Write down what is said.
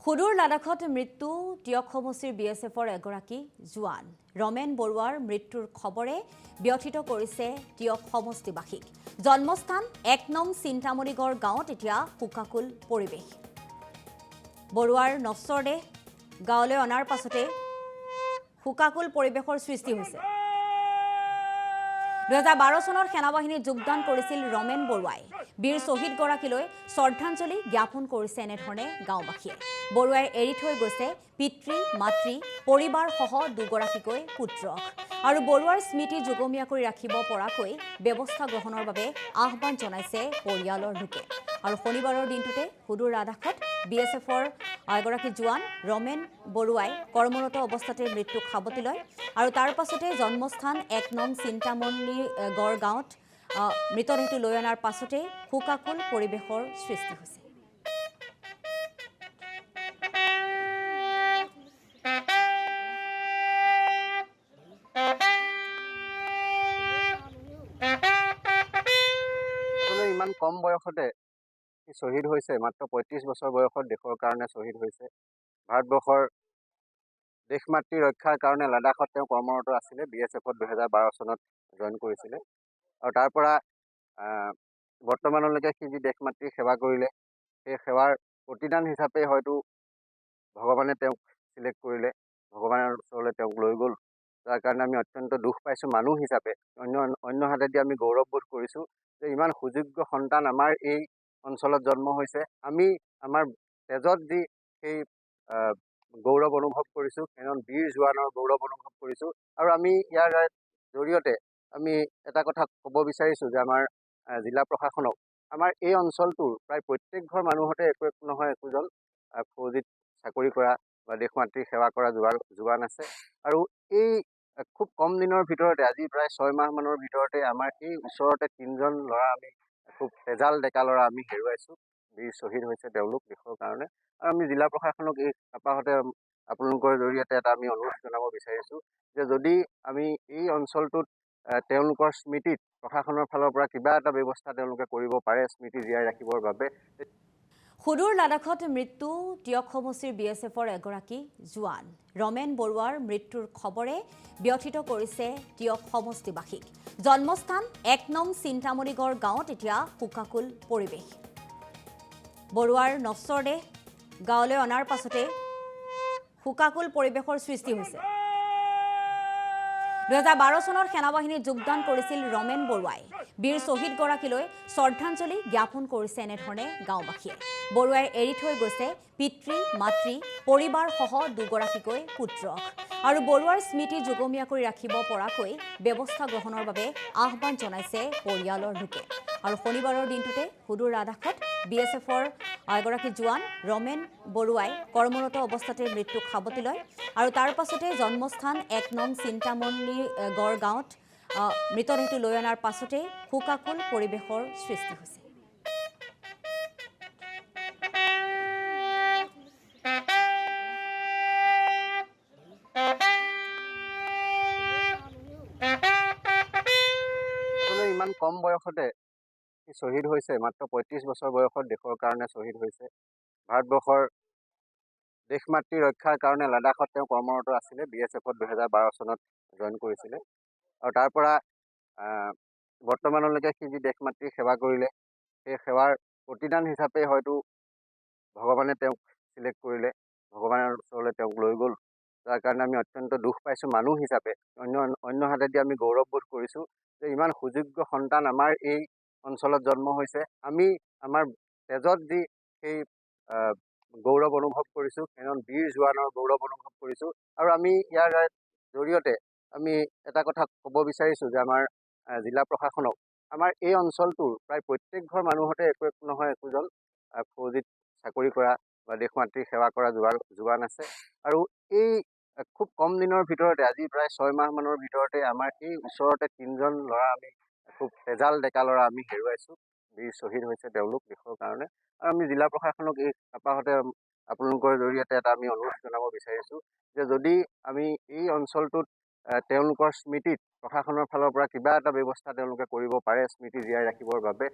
সুদূৰ লাডাখত মৃত্যু টিয়ক সমষ্টিৰ বিএছএফৰ এগৰাকী জোৱান ৰমেন বৰুৱাৰ মৃত্যুৰ খবৰে ব্যথিত কৰিছে টিয়ক সমষ্টিবাসীক। জন্মস্থান ১ নং চিন্তামণিগড় গাঁৱত এতিয়া শোকাকুল পৰিৱেশ। বৰুৱাৰ নশ্বৰ দেহ গাঁৱলৈ অনাৰ পাছতে শোকাকুল পৰিৱেশৰ সৃষ্টি হৈছে। ২০১২ চনত সেনাবাহিনীত যোগদান কৰিছিল ৰমেন বৰুৱাই। বীৰ শ্বহীদগৰাকীলৈ শ্ৰদ্ধাঞ্জলি জ্ঞাপন কৰিছে এনেধৰণে গাঁওবাসীয়ে। বৰুৱাই এৰি থৈ গৈছে পিতৃ মাতৃ পৰিবাৰসহ দুগৰাকীকৈ পুত্ৰক আৰু বৰুৱাৰ স্মৃতি যুগমীয়া কৰি ৰাখিব পৰাকৈ ব্যৱস্থা গ্ৰহণৰ বাবে আহ্বান জনাইছে পৰিয়ালৰ লোকে। আৰু শনিবাৰৰ দিনটোতে সুদূৰ লাডাখত বিএছএফৰ এগৰাকী জোৱান ৰমেন বৰুৱাই কৰ্মৰত অৱস্থাতে মৃত্যুক সাৱটি লয় আৰু তাৰ পাছতে জন্মস্থান ১ নং চিন্তামণিগড় গাঁৱত মৃতদেহটো লৈ অনাৰ পাছতে শোকাকুল পৰিৱেশৰ সৃষ্টি হৈছে। ইমান কম বয়সতে শ্বহীদ হৈছে, মাত্ৰ ৩৫ বছৰ বয়সত দেশৰ কাৰণে শ্বহীদ হৈছে। ভাৰতবৰ্ষৰ দেশ মাতৃ ৰক্ষাৰ কাৰণে লাডাখত তেওঁ কৰ্মৰত আছিলে। বিএছএফত ২০১২ চনত জইন কৰিছিলে আৰু তাৰ পৰা বৰ্তমানলৈকে সি যি দেশ মাতৃৰ সেৱা কৰিলে, সেই সেৱাৰ প্ৰতিদান হিচাপে হয়তো ভগৱানে তেওঁক চিলেক্ট কৰিলে, ভগৱানৰ ওচৰলৈ তেওঁক লৈ গ'ল। যাৰ কাৰণে আমি অত্যন্ত দুখ পাইছোঁ মানুহ হিচাপে। অন্য হাতেদি আমি গৌৰৱবোধ কৰিছোঁ যে ইমান সুযোগ্য সন্তান আমাৰ এই অঞ্চলত জন্ম হৈছে। আমি আমাৰ তেজত যি সেই গৌৰৱ অনুভৱ কৰিছোঁ, এজন বীৰ জোৱানৰ গৌৰৱ অনুভৱ কৰিছোঁ। আৰু আমি ইয়াৰ জৰিয়তে আমি এটা কথা ক'ব বিচাৰিছোঁ যে আমাৰ জিলা প্ৰশাসনক, আমাৰ এই অঞ্চলটোৰ প্ৰায় প্ৰত্যেক ঘৰ মানুহতে একো নহয় একোজন ফৌজীত চাকৰি কৰা বা দেশ মাতৃৰ সেৱা কৰা জোৱান আছে। আৰু এই খুব কম দিনৰ ভিতৰতে, আজি প্ৰায় 6 মাহমানৰ ভিতৰতে আমাৰ এই ওচৰতে 3জন ল'ৰা, আমি খুব তেজাল ডেকা ল'ৰা আমি হেৰুৱাইছোঁ। বীৰ শ্বহীদ হৈছে তেওঁলোক দেশৰ কাৰণে। আৰু আমি জিলা প্ৰশাসনক এই আপাহতে আপোনালোকৰ জৰিয়তে এটা আমি অনুৰোধ জনাব বিচাৰিছোঁ যে যদি আমি এই অঞ্চলটোত তেওঁলোকৰ স্মৃতিত প্ৰশাসনৰ ফালৰ পৰা কিবা এটা ব্যৱস্থা তেওঁলোকে কৰিব পাৰে স্মৃতি জীয়াই ৰাখিবৰ বাবে। সুদূৰ লাডাখত মৃত্যু টিয়ক সমষ্টিৰ বিএছএফৰ এগৰাকী জোৱান ৰমেন বৰুৱাৰ মৃত্যুৰ খবৰে ব্যথিত কৰিছে টিয়ক সমষ্টিবাসীক। জন্মস্থান ১ নং চিন্তামণিগড় গাঁৱত এতিয়া শোকাকুল পৰিৱেশ। বৰুৱাৰ নশ্বৰ দেহ গাঁৱলৈ অনাৰ পাছতে শোকাকুল পৰিৱেশৰ সৃষ্টি হৈছে। ২০১২ চনত সেনাবাহিনীত যোগদান কৰিছিল ৰমেন বৰুৱাই। বীৰ শ্বহীদগৰাকীলৈ শ্ৰদ্ধাঞ্জলি জ্ঞাপন কৰিছে এনেধৰণে গাঁওবাসীয়ে। বৰুৱাই এৰি থৈ গৈছে পিতৃ মাতৃ পৰিবাৰসহ দুগৰাকীকৈ পুত্ৰক আৰু বৰুৱাৰ স্মৃতি যুগমীয়া কৰি ৰাখিব পৰাকৈ ব্যৱস্থা গ্ৰহণৰ বাবে আহ্বান জনাইছে পৰিয়ালৰ লোকে। আৰু শনিবাৰৰ দিনটোতে সুদূৰ লাডাখত বিএছএফৰ এগৰাকী জোৱান ৰমেন বৰুৱাই কৰ্মৰত অৱস্থাতে মৃত্যুক সাৱটি লয় আৰু তাৰ পাছতে জন্মস্থান ১ নং চিন্তামণিগড় গাঁৱত মৃতদেহটো লৈ অনাৰ পাছতে শোকাকুল পৰিৱেশৰ সৃষ্টি হৈছে। ইমান কম বয়সতে শ্বহীদ হৈছে, মাত্ৰ ৩৫ বছৰ বয়সত দেশৰ কাৰণে শ্বহীদ হৈছে। ভাৰতবৰ্ষৰ দেশ মাতৃ ৰক্ষাৰ কাৰণে লাডাখত তেওঁ কৰ্মৰত আছিলে। বিএছএফত ২০১২ চনত জইন কৰিছিলে আৰু তাৰ পৰা বৰ্তমানলৈকে সি যি দেশ মাতৃৰ সেৱা কৰিলে, সেই সেৱাৰ প্ৰতিদান হিচাপে হয়তো ভগৱানে তেওঁক চিলেক্ট কৰিলে, ভগৱানৰ ওচৰলৈ তেওঁক লৈ গ'ল। যাৰ কাৰণে আমি অত্যন্ত দুখ পাইছোঁ মানুহ হিচাপে। অন্য হাতেদি আমি গৌৰৱবোধ কৰিছোঁ যে ইমান সুযোগ্য সন্তান আমাৰ এই অঞ্চলত জন্ম হৈছে। আমি আমাৰ তেজত যি সেই গৌৰৱ অনুভৱ কৰিছোঁ, এজন বীৰ জোৱানৰ গৌৰৱ অনুভৱ কৰিছোঁ। আৰু আমি ইয়াৰ জৰিয়তে আমি এটা কথা ক'ব বিচাৰিছোঁ যে আমাৰ জিলা প্ৰশাসনক, আমাৰ এই অঞ্চলটোৰ প্ৰায় প্ৰত্যেক ঘৰ মানুহতে একো নহয় একোজন ফৌজীত চাকৰি কৰা বা দেশ মাতৃৰ সেৱা কৰা জোৱান আছে। আৰু এই খুব কম দিনৰ ভিতৰতে, আজি প্ৰায় 6 মাহমানৰ ভিতৰতে আমাৰ এই ওচৰতে 3জন ল'ৰা, আমি খুব তেজাল ডেকা ল'ৰা আমি হেৰুৱাইছোঁ। বীৰ শ্বহীদ হৈছে তেওঁলোক দেশৰ কাৰণে। আৰু আমি জিলা প্ৰশাসনক এই আপাহতে আপোনালোকৰ জৰিয়তে এটা আমি অনুৰোধ জনাব বিচাৰিছোঁ যে যদি আমি এই অঞ্চলটোত তেওঁলোকৰ স্মৃতিত প্ৰশাসনৰ ফালৰ পৰা কিবা এটা ব্যৱস্থা তেওঁলোকে কৰিব পাৰে স্মৃতি জীয়াই ৰাখিবৰ বাবে।